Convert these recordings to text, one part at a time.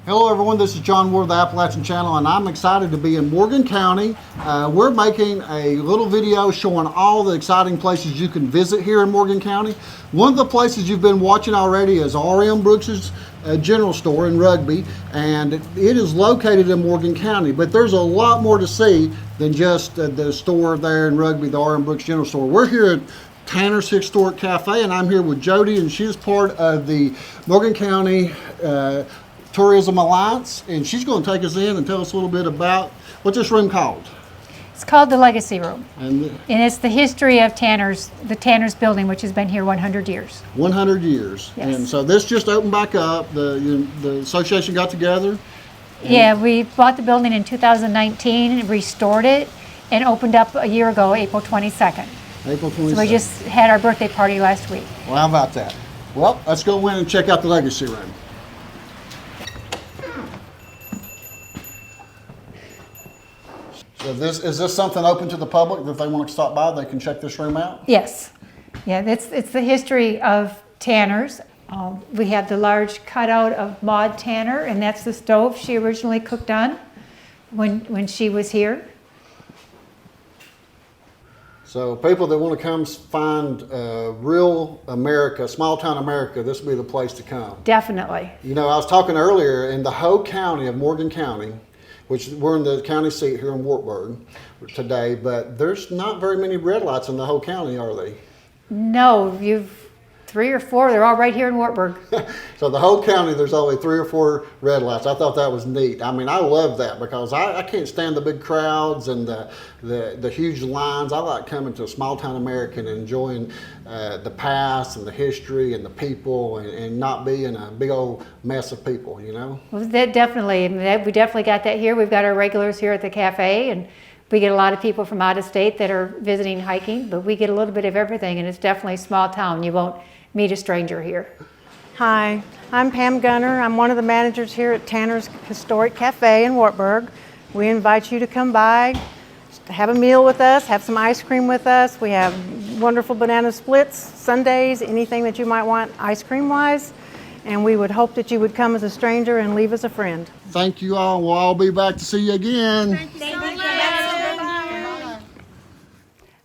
Hello everyone, this is John Ward of the Appalachian Channel, and I'm excited to be in Morgan County. We're making a little video showing all the exciting places you can visit here in Morgan County. One of the places you've been watching already is R.M. Brooks' General Store in Rugby, and it is located in Morgan County, but there's a lot more to see than just the store there in Rugby, the R.M. Brooks General Store. We're here at Tanner's Historic Cafe, and I'm here with Jody, and she's part of the Morgan County Tourism Alliance, and she's going to take us in and tell us a little bit about what's this room called. It's called the Legacy Room, and it's the history of Tanner's, the Tanner's building, which has been here 100 years. 100 years, yes. And so this just opened back up. The association got together. Yeah, we bought the building in 2019 and restored it, and opened up a year ago, April 22nd. April 22nd. So we just had our birthday party last week. Well, how about that? Well, let's go in and check out the Legacy Room. So is this something open to the public that if they want to stop by, they can check this room out? Yes. Yeah, it's the history of Tanner's. We have the large cutout of Maud Tanner, and that's the stove she originally cooked on when she was here. So people that want to come find real America, small town America, this would be the place to come. Definitely. You know, I was talking earlier, in the whole county of Morgan County, which we're in the county seat here in Wartburg today, but there's not very many red lights in the whole county, are they? No, you've 3 or 4, they're all right here in Wartburg. So the whole county, there's only 3 or 4 red lights. I thought that was neat. I mean, I love that because I can't stand the big crowds and the huge lines. I like coming to a small town America and enjoying the past and the history and the people and not being a big old mess of people, you know? Well, that definitely, we definitely got that here. We've got our regulars here at the cafe, and we get a lot of people from out of state that are visiting hiking, but we get a little bit of everything, and it's definitely a small town. You won't meet a stranger here. Hi, I'm Pam Gunner. I'm one of the managers here at Tanner's Historic Cafe in Wartburg. We invite you to come by, have a meal with us, have some ice cream with us. We have wonderful banana splits, sundaes, anything that you might want ice cream wise. And we would hope that you would come as a stranger and leave as a friend. Thank you all. We'll all be back to see you again. Thank you so much.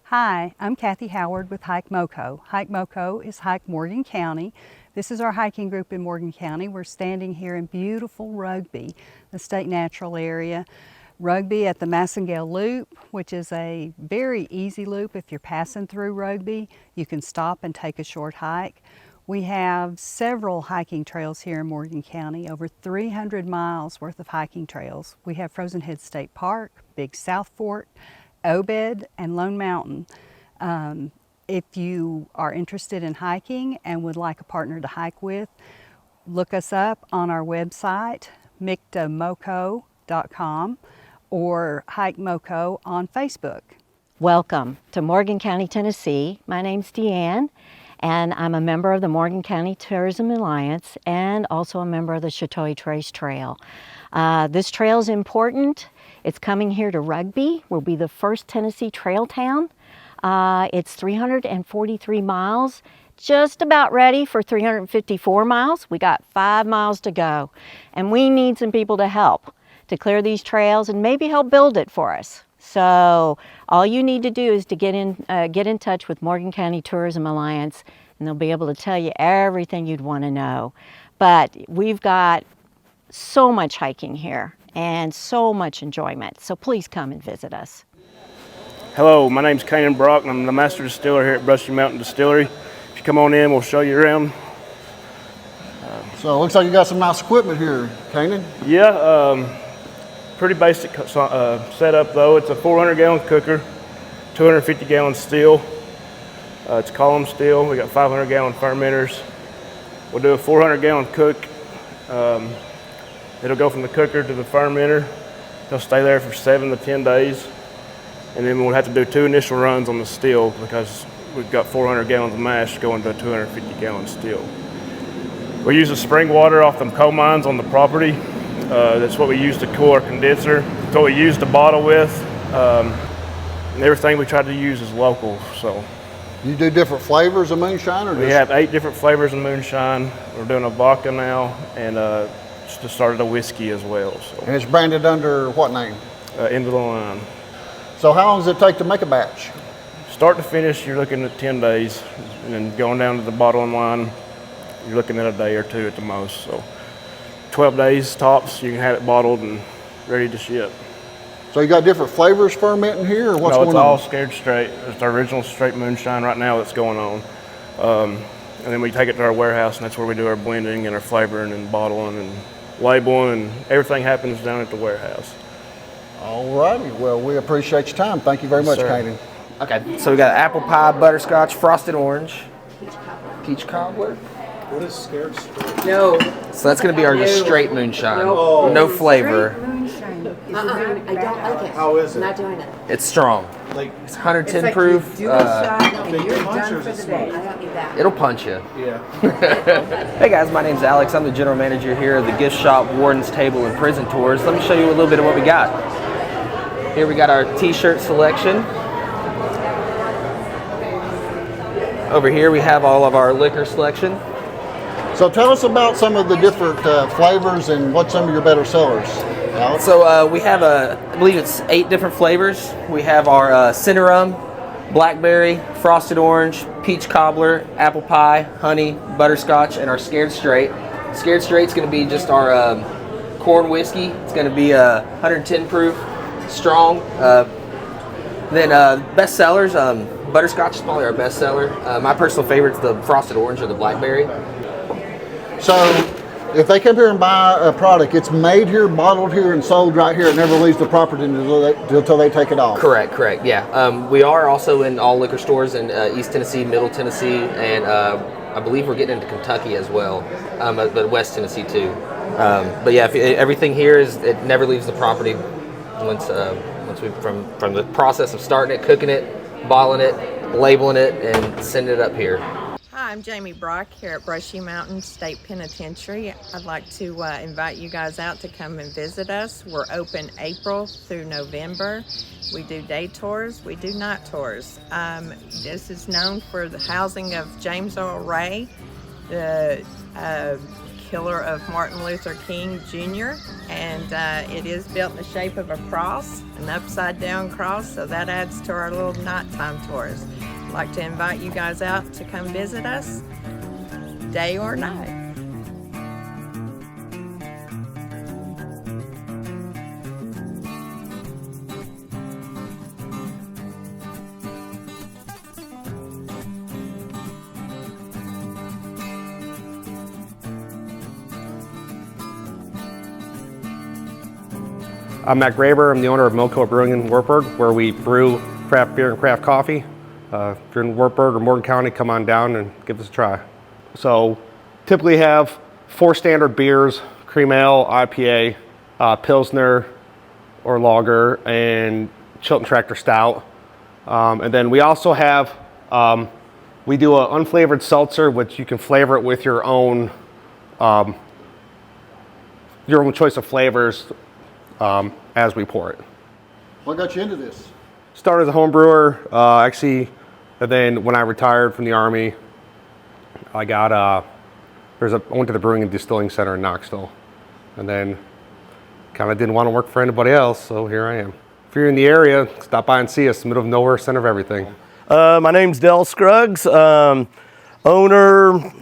Hi, I'm Kathy Howard with Hike Moco. Hike Moco is Hike Morgan County. This is our hiking group in Morgan County. We're standing here in beautiful Rugby, the State Natural Area. Rugby at the Massengale Loop, which is a very easy loop. If you're passing through Rugby, you can stop and take a short hike. We have several hiking trails here in Morgan County, over 300 miles worth of hiking trails. We have Frozen Head State Park, Big South Fork, Obed, and Lone Mountain. If you are interested in hiking and would like a partner to hike with, look us up on our website, mictamoco.com, or Hike Moco on Facebook. Welcome to Morgan County, Tennessee. My name's Deanne, and I'm a member of the Morgan County Tourism Alliance and also a member of the Chateau Trace Trail. This trail is important. It's coming here to Rugby. We'll be the first Tennessee trail town. It's 343 miles, just about ready for 354 miles. We got 5 miles to go, and we need some people to help to clear these trails and maybe help build it for us. So all you need to do is to get in touch with Morgan County Tourism Alliance, and they'll be able to tell you everything you'd want to know. But we've got so much hiking here and so much enjoyment. So please come and visit us. Hello, my name's Kanan Brock, and I'm the master distiller here at Brushy Mountain Distillery. If you come on in, we'll show you around. So it looks like you got some nice equipment here, Kanan. Yeah, pretty basic setup though. It's a 400-gallon cooker, 250-gallon steel. It's column steel. We got 500-gallon fermenters. We'll do a 400-gallon cook. It'll go from the cooker to the fermenter. It'll stay there for 7 to 10 days. And then we'll have to do 2 initial runs on the steel because we've got 400 gallons of mash going to a 250-gallon steel. We use the spring water off the coal mines on the property. That's what we use to cool our condenser. That's what we use the bottle with. And everything we try to use is local. So You do different flavors of moonshine, or we have 8 different flavors of moonshine. We're doing a vodka now and the start of the whiskey as well. So And it's branded under what name? end of the line. So how long does it take to make a batch? Start to finish, you're looking at 10 days, and then going down to the bottling line, you're looking at a day or two at the most. So 12 days tops, you can have it bottled and ready to ship. So you got different flavors fermenting here, or what's No, going it's on? all scared straight. It's the original straight moonshine right now that's going on. And then we take it to our warehouse, and that's where we do our blending and our flavoring and bottling and labeling, and everything happens down at the warehouse. All righty. Well, we appreciate your time. Thank you very much, sir. Katie. Okay, so we got apple pie, butterscotch, frosted orange, peach cobbler. What is scared straight? No. So that's going to be our just straight moonshine. No flavor. I don't like it. How is it? I'm not doing it. It's strong. Like, It's 110 It's proof. like you do a shot and They you're punch done or for is the it day. smooth? I don't need that. It'll punch you. yeah. Hey guys, my name's Alex. I'm the general manager here at the gift shop, Warden's Table and Prison Tours. Let me show you a little bit of what we got. Here we got our t-shirt selection. Over here we have all of our liquor selection. So tell us about some of the different flavors and what some of your better sellers, Alex. So we have, I believe it's 8 different flavors. We have our cinnamon, blackberry, frosted orange, peach cobbler, apple pie, honey, butterscotch, and our scared straight. Scared straight's going to be just our corn whiskey. It's going to be 110 proof, strong. Then best sellers, butterscotch is probably our best seller. My personal favorite is the frosted orange or the blackberry. So if they come here and buy a product, it's made here, bottled here, and sold right here. It never leaves the property until they take it off. Correct, yeah. We are also in all liquor stores in East Tennessee, Middle Tennessee, and I believe we're getting into Kentucky as well, but West Tennessee too. But yeah, everything here it never leaves the property once we from the process of starting it, cooking it, bottling it, labeling it, and sending it up here. Hi, I'm Jamie Brock here at Brushy Mountain State Penitentiary. I'd like to invite you guys out to come and visit us. We're open April through November. We do day tours, we do night tours. This is known for the housing of James Earl Ray, the killer of Martin Luther King Jr. And it is built in the shape of a cross, an upside down cross, so that adds to our little nighttime tours. I'd like to invite you guys out to come visit us, day or night. I'm Matt Graber. I'm the owner of Milco Brewing in Wartburg, where we brew craft beer and craft coffee. If you're in Wartburg or Morgan County, come on down and give us a try. So typically have 4 standard beers: cream ale, IPA, Pilsner or lager, and Chilton Tractor Stout. And then we also have, we do an unflavored seltzer, which you can flavor it with your own choice of flavors as we pour it. What got you into this? Started as a home brewer, actually, and then when I retired from the Army, I got I went to the Brewing and Distilling Center in Knoxville, and then kind of didn't want to work for anybody else, so here I am. If you're in the area, stop by and see us, middle of nowhere, center of everything. My name's Del Scruggs, owner,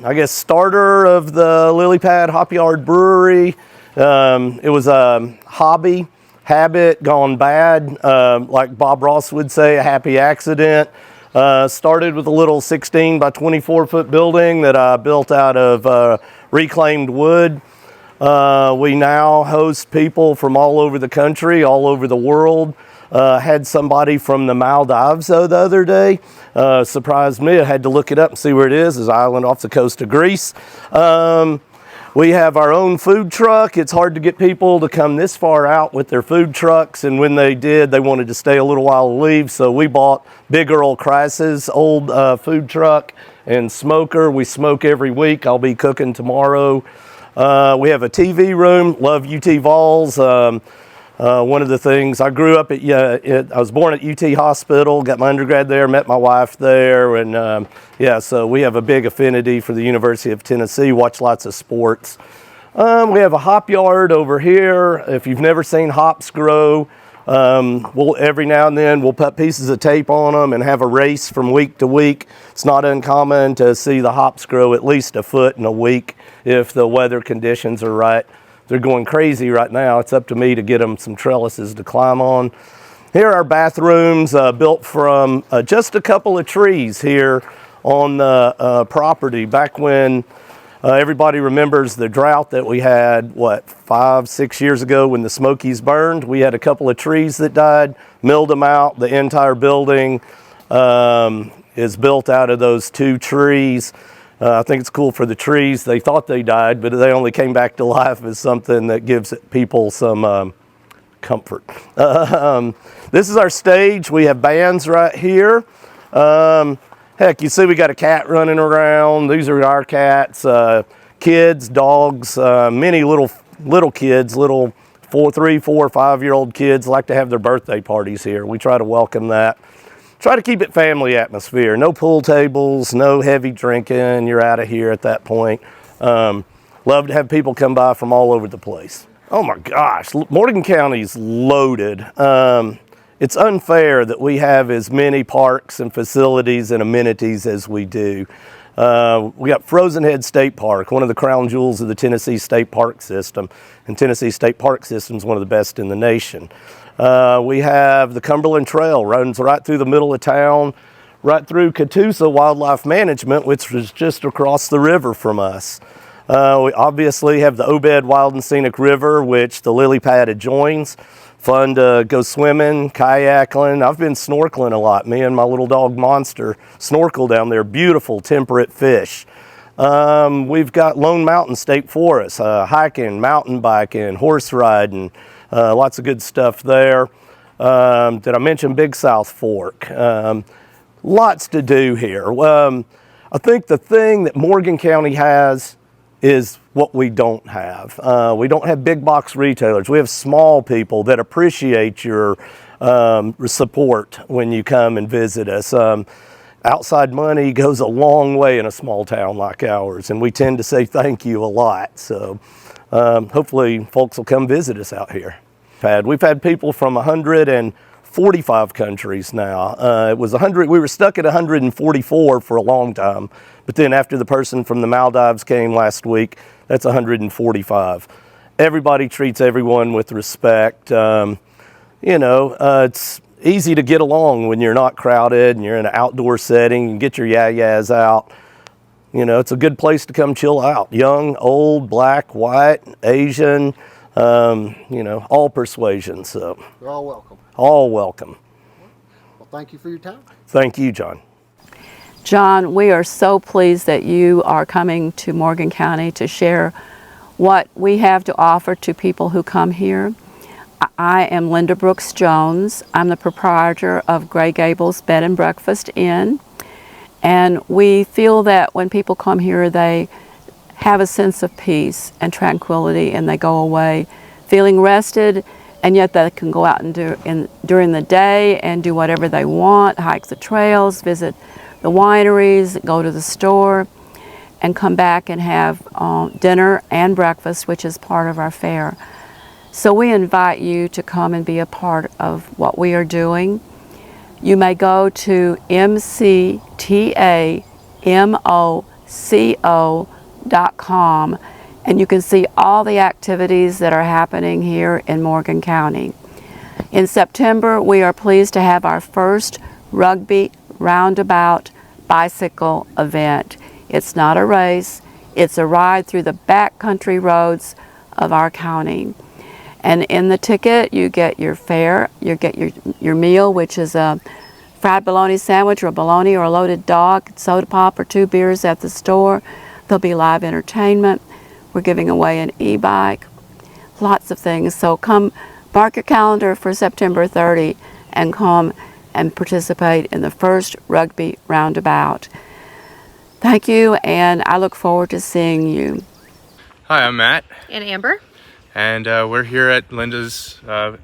I guess starter of the Lily Pad Hop Yard Brewery. It was a hobby, habit gone bad, like Bob Ross would say, a happy accident. Started with a little 16 by 24 foot building that I built out of reclaimed wood. We now host people from all over the country, all over the world. Had somebody from the Maldives the other day. Surprised me. I had to look it up and see where it is. It's an island off the coast of Greece. We have our own food truck. It's hard to get people to come this far out with their food trucks, and when they did, they wanted to stay a little while to leave, so we bought Big Earl Crisis old food truck and smoker. We smoke every week. I'll be cooking tomorrow. We have a TV room. Love UT Vols. One of the things, I grew up at, I was born at UT Hospital, got my undergrad there, met my wife there, and yeah, so we have a big affinity for the University of Tennessee, watch lots of sports. We have a hop yard over here. If you've never seen hops grow, we'll every now and then we'll put pieces of tape on them and have a race from week to week. It's not uncommon to see the hops grow at least a foot in a week if the weather conditions are right. They're going crazy right now. It's up to me to get them some trellises to climb on. Here are our bathrooms built from just a couple of trees here on the property back when everybody remembers the drought that we had, 5-6 years ago when the Smokies burned. We had a couple of trees that died, milled them out. The entire building is built out of those 2 trees. I think it's cool for the trees. They thought they died, but they only came back to life as something that gives people some comfort. This is our stage. We have bands right here. Heck, you see we got a cat running around. These are our cats, kids, dogs, many little kids, little 3, 4, 5-year-old kids like to have their birthday parties here. We try to welcome that. Try to keep it family atmosphere. No pool tables, no heavy drinking. You're out of here at that point. Love to have people come by from all over the place. Oh my gosh, Morgan County's loaded. It's unfair that we have as many parks and facilities and amenities as we do. We got Frozen Head State Park, one of the crown jewels of the Tennessee State Park System. And Tennessee State Park System is one of the best in the nation. We have the Cumberland Trail, runs right through the middle of town, right through Catoosa Wildlife Management, which is just across the river from us. We obviously have the Obed Wild and Scenic River, which the Lilly Pad adjoins. Fun to go swimming, kayaking. I've been snorkeling a lot. Me and my little dog Monster snorkel down there. Beautiful temperate fish. We've got Lone Mountain State Forest, hiking, mountain biking, horse riding, lots of good stuff there. Did I mention Big South Fork? Lots to do here. I think the thing that Morgan County has is what we don't have. We don't have big box retailers. We have small people that appreciate your support when you come and visit us. Outside money goes a long way in a small town like ours, and we tend to say thank you a lot. So hopefully folks will come visit us out here. We've had people from 145 countries now. It was 100. We were stuck at 144 for a long time, but then after the person from the Maldives came last week, that's 145. Everybody treats everyone with respect. It's easy to get along when you're not crowded and you're in an outdoor setting and get your yeah-yeahs out. It's a good place to come chill out. Young, old, black, white, Asian, all persuasions. So They're all welcome. all welcome. Well, thank you for your time. Thank you, John. John, we are so pleased that you are coming to Morgan County to share what we have to offer to people who come here. I am Linda Brooks Jones. I'm the proprietor of Gray Gables Bed and Breakfast Inn. And we feel that when people come here, they have a sense of peace and tranquility, and they go away feeling rested, and yet they can go out and during the day and do whatever they want, hike the trails, visit the wineries, go to the store, and come back and have dinner and breakfast, which is part of our fare. So we invite you to come and be a part of what we are doing. You may go to mctamoco.com and you can see all the activities that are happening here in Morgan County. In September, we are pleased to have our first Rugby Roundabout bicycle event. It's not a race, it's a ride through the backcountry roads of our county. And in the ticket, you get your fare, you get your meal, which is a fried bologna sandwich or a bologna or a loaded dog, soda pop or 2 beers at the store. There'll be live entertainment. We're giving away an e-bike, lots of things. So come mark your calendar for September 30 and come and participate in the first Rugby Roundabout. Thank you, and I look forward to seeing you. Hi, I'm Matt. And Amber. And we're here at Linda's Bed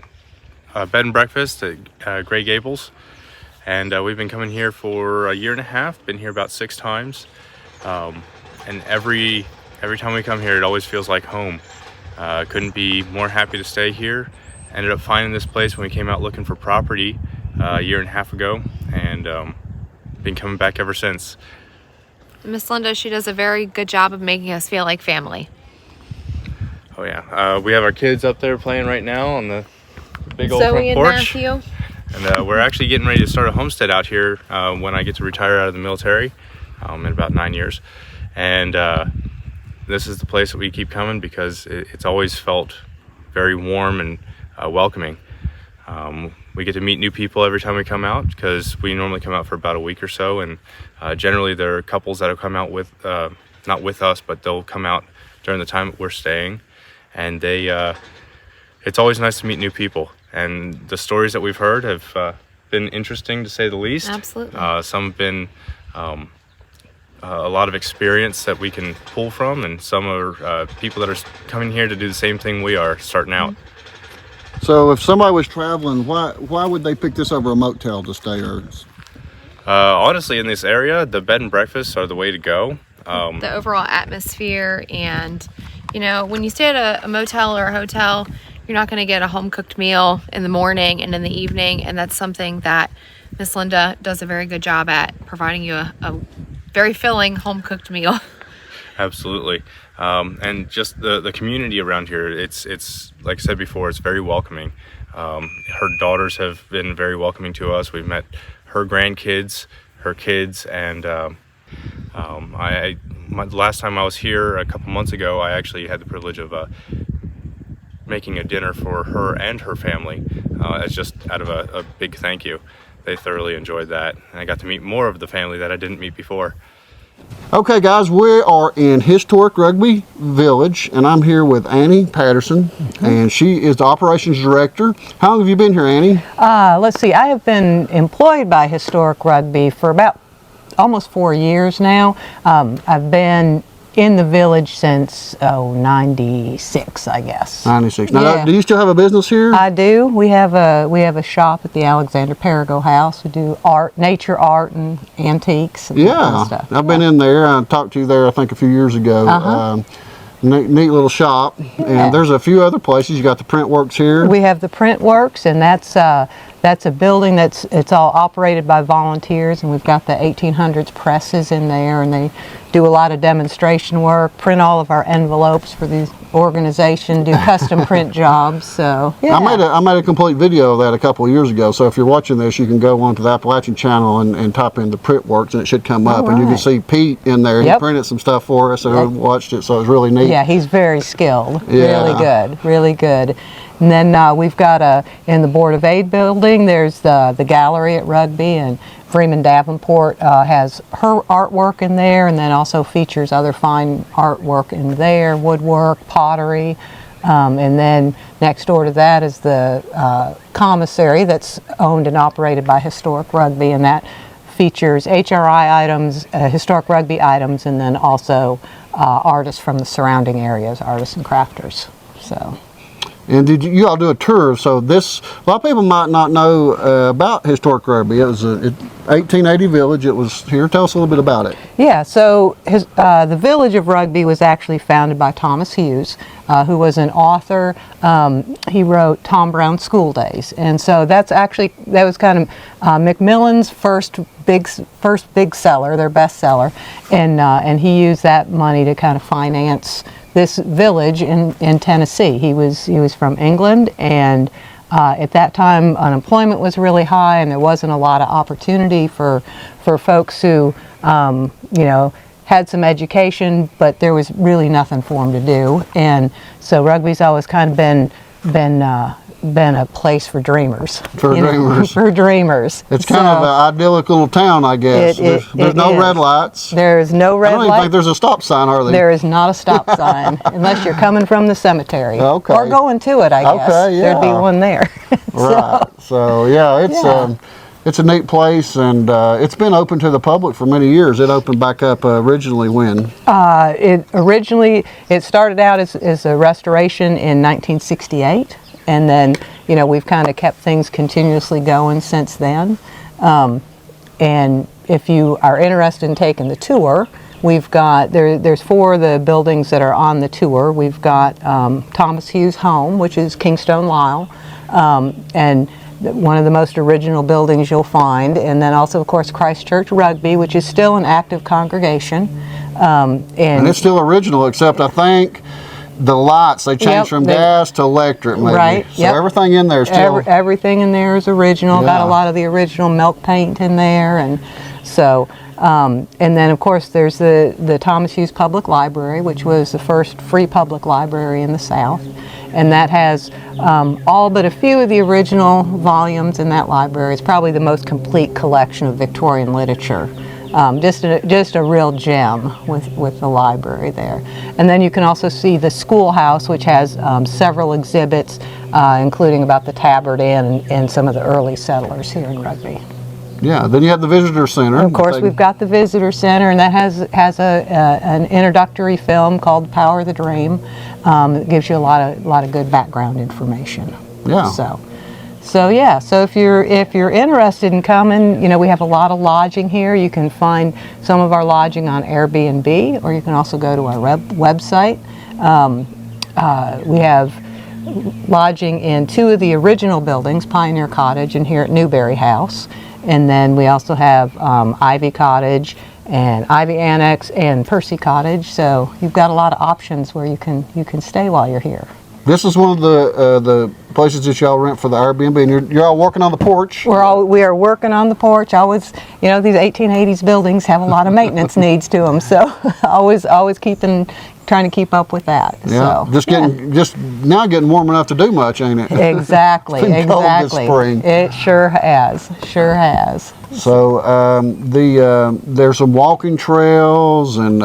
and Breakfast at Gray Gables. And we've been coming here for a year and a half, been here about 6 times. And every every time we come here, it always feels like home. Couldn't be more happy to stay here. Ended up finding this place when we came out looking for property a year and a half ago, and been coming back ever since. Miss Linda, she does a very good job of making us feel like family. Oh yeah, we have our kids up there playing right now on the big old Zoe front and porch. Matthew. And we're actually getting ready to start a homestead out here when I get to retire out of the military in about 9 years. And this is the place that we keep coming because it's always felt very warm and welcoming. We get to meet new people every time we come out because we normally come out for about a week or so, and generally there are couples that have come out with, not with us, but they'll come out during the time that we're staying, and it's always nice to meet new people. And the stories that we've heard have been interesting, to say the least. Absolutely. Some have been a lot of experience that we can pull from, and some are people that are coming here to do the same thing we are, starting out. So if somebody was traveling, why would they pick this over a motel to stay? Or honestly, in this area, the bed and breakfasts are the way to go. The overall atmosphere, and you know, when you stay at a motel or a hotel, you're not going to get a home-cooked meal in the morning and in the evening, and that's something that Miss Linda does a very good job at, providing you a very filling home-cooked meal. Absolutely. And just the community around here, it's like I said before, it's very welcoming. Her daughters have been very welcoming to us. We've met her grandkids, her kids, and the last time I was here a couple months ago, I actually had the privilege of making a dinner for her and her family as just out of a big thank you. They thoroughly enjoyed that, and I got to meet more of the family that I didn't meet before. Okay guys, we are in historic Rugby Village, and I'm here with Annie Patterson, and she is the operations director. How long have you been here, Annie? Let's see, I have been employed by Historic Rugby for about almost 4 years now. I've been in the village since 96, I guess. 96. Now, Yeah. do you still have a business here? I do. We have a shop at the Alexander Perigo House. We do art, nature art, and antiques and that kind of stuff. I've been in there. I talked to you there, I think, a few years ago. Neat little shop. And there's a few other places. You got the print works here. We have the print works, and that's a building it's all operated by volunteers, and we've got the 1800s presses in there, and they do a lot of demonstration work, print all of our envelopes for the organization, do custom print jobs. So yeah. I made a complete video of that a couple of years ago, so if you're watching this, you can go onto the Appalachian channel and type in the print works, and it should come up. And you can see Pete in there. He printed some stuff for us, so we watched it, so it was really neat. Yeah, he's very skilled. Yeah. Really good. And then we've got in the Board of Aid building, there's the gallery at Rugby, and Freeman Davenport has her artwork in there, and then also features other fine artwork in there, woodwork, pottery. And then next door to that is the commissary that's owned and operated by Historic Rugby, and that features HRI items, Historic Rugby items, and then also artists from the surrounding areas, artists and crafters. So. And did you all do a tour? So this, a lot of people might not know about Historic Rugby. It was a 1880 village. It was here. Tell us a little bit about it. Yeah, so the village of Rugby was actually founded by Thomas Hughes, who was an author. He wrote Tom Brown's School Days, and so that was kind of Macmillan's first big seller, their best seller, and he used that money to kind of finance this village in Tennessee. He was from England, and at that time unemployment was really high, and there wasn't a lot of opportunity for folks who had some education, but there was really nothing for them to do. And so Rugby's always kind of been a place for dreamers. For dreamers. It's kind of an idyllic little town, I guess. There's no red lights. There's no red lights. I don't even think there's a stop sign, are there? There is not a stop sign unless you're coming from the cemetery. Okay. Or going to it, I guess. Okay, yeah. There'd be one there. Right. So yeah, it's a neat place, and it's been open to the public for many years. It opened back up originally when? It started out as a restoration in 1968. And then, we've kind of kept things continuously going since then. And if you are interested in taking the tour, We've got, there's 4 of the buildings that are on the tour. We've got Thomas Hughes Home, which is Kingstone Lisle, and one of the most original buildings you'll find. And then also, of course, Christ Church Rugby, which is still an active congregation. And it's still original, except I think the lights, they changed from gas to electric, maybe. Right. So everything in there is still... everything in there is original. Yeah. Got a lot of the original milk paint in there. And so, and then of course there's the Thomas Hughes Public Library, which was the first free public library in the South. And that has all but a few of the original volumes in that library. It's probably the most complete collection of Victorian literature. Just a real gem with the library there. And then you can also see the schoolhouse, which has several exhibits, including about the Tabard Inn and some of the early settlers here in Rugby. Yeah, then you have the visitor center. And of course, we've got the visitor center, and that has an introductory film called Power of the Dream. That gives you a lot of good background information. Yeah. So yeah, so if you're interested in coming, you know, we have a lot of lodging here. You can find some of our lodging on Airbnb, or you can also go to our website. We have lodging in 2 of the original buildings, Pioneer Cottage and here at Newberry House. And then we also have Ivy Cottage and Ivy Annex and Percy Cottage. So you've got a lot of options where you can stay while you're here. This is one of the places that y'all rent for the Airbnb, and you're all working on the porch. We are working on the porch. Always, you know, these 1880s buildings have a lot of maintenance needs to them, so always trying to keep up with that. Yeah, So, just now getting warm enough to do much, ain't it? Exactly, It's been cold this exactly. spring. It sure has. So there's some walking trails and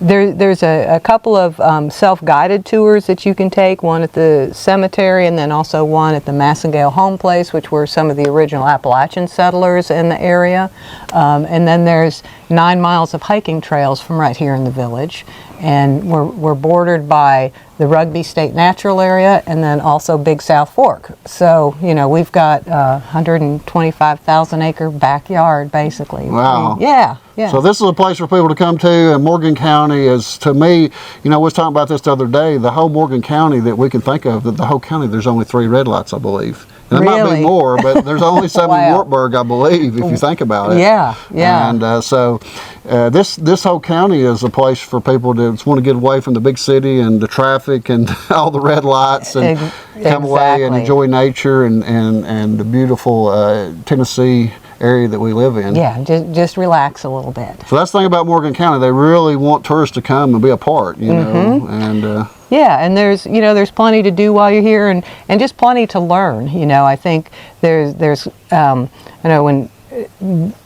There's a couple of self-guided tours that you can take, one at the cemetery and then also one at the Massengale Home Place, which were some of the original Appalachian settlers in the area. And then there's 9 miles of hiking trails from right here in the village. And we're bordered by the Rugby State Natural Area and then also Big South Fork. So, you know, we've got 125,000 acre backyard basically. Wow. Yeah. So this is a place for people to come to, and Morgan County is, to me, you know, we was talking about this the other day, the whole Morgan County that we can think of, the whole county, there's only 3 red lights, I believe. And there might be more, but there's only 7 in Wartburg, I believe, if you think about it. Yeah. And so this whole county is a place for people to just want to get away from the big city and the traffic and all the red lights and come away and enjoy nature and the beautiful Tennessee area that we live in. Yeah, just relax a little bit. So that's the thing about Morgan County. They really want tourists to come and be a part, you know. And yeah, and there's plenty to do while you're here and just plenty to learn. You know, I think there's you know, when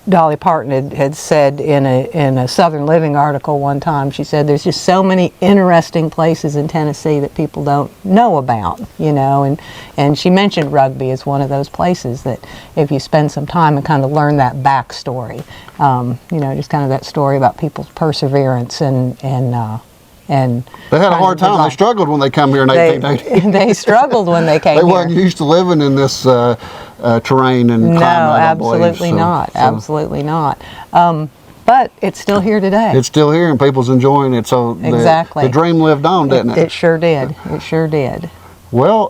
Dolly Parton had said in a Southern Living article one time, she said there's just so many interesting places in Tennessee that people don't know about, you know, and she mentioned Rugby as one of those places that if you spend some time and kind of learn that backstory, you know, just kind of that story about people's perseverance and they had a hard time. They struggled when they come here in 1880. They struggled when they came here. They weren't used to living in this terrain and climate. No, absolutely not. Absolutely not. But it's still here today. It's still here, and people's enjoying it. So the dream lived on, didn't it? It sure did. It sure did. Well,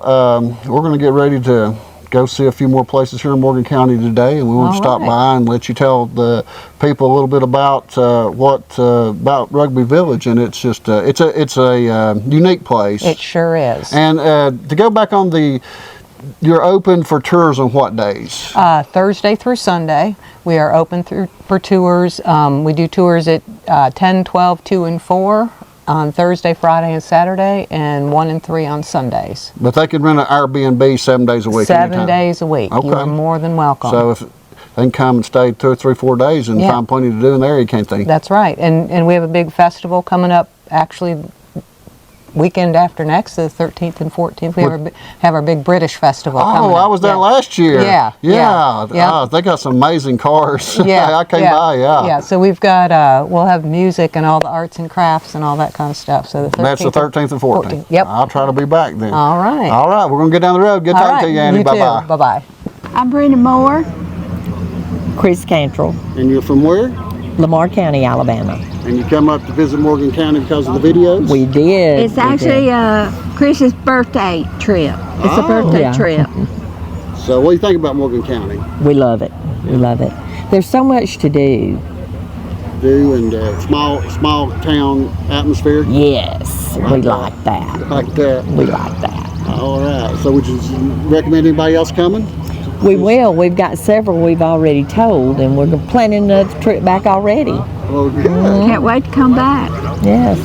we're going to get ready to go see a few more places here in Morgan County today, and we want to stop by and let you tell the people a little bit about about Rugby Village. And it's just it's a unique place. It sure is. And to go back on you're open for tours on what days? Thursday through Sunday. We are open for tours. We do tours at 10, 12, 2, and 4. On Thursday, Friday, and Saturday, and 1 and 3 on Sundays. But they can rent an Airbnb 7 days a week. 7 days a week. Okay. You are more than welcome. So if they can come and stay 2 or 3, 4 days and find plenty to do in the area, can't they? That's right. And we have a big festival coming up, actually, weekend after next, the 13th and 14th. We have our big British festival coming up. I was there last year. Yeah. Oh, they got some amazing cars. Yeah. I came by, Yeah, so we've got, we'll have music and all the arts and crafts and all that kind of stuff. So that's the 13th and 14th. Yep. I'll try to be back then. All right. All right, we're going to get down the road. Good talking to you, Annie. Bye-bye. Bye-bye. I'm Brenda Moore. Chris Cantrell. And you're from where? Lamar County, Alabama. And you come up to visit Morgan County because of the videos? We did. It's actually Chris's birthday trip. It's a birthday trip. So what do you think about Morgan County? We love it. We love it. There's so much to do. And small town atmosphere? Yes, we like that. Like that? We like that. All right. So would you recommend anybody else coming? We will. We've got several we've already told, and we're planning a trip back already. Oh, good. Can't wait to come back. Yes.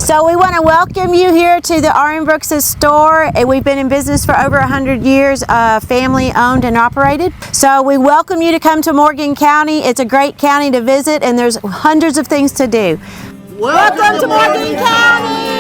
So we want to welcome you here to the R.M. Brooks' store. We've been in business for over 100 years, family owned and operated. So we welcome you to come to Morgan County. It's a great county to visit and there's hundreds of things to do. Welcome to Morgan County!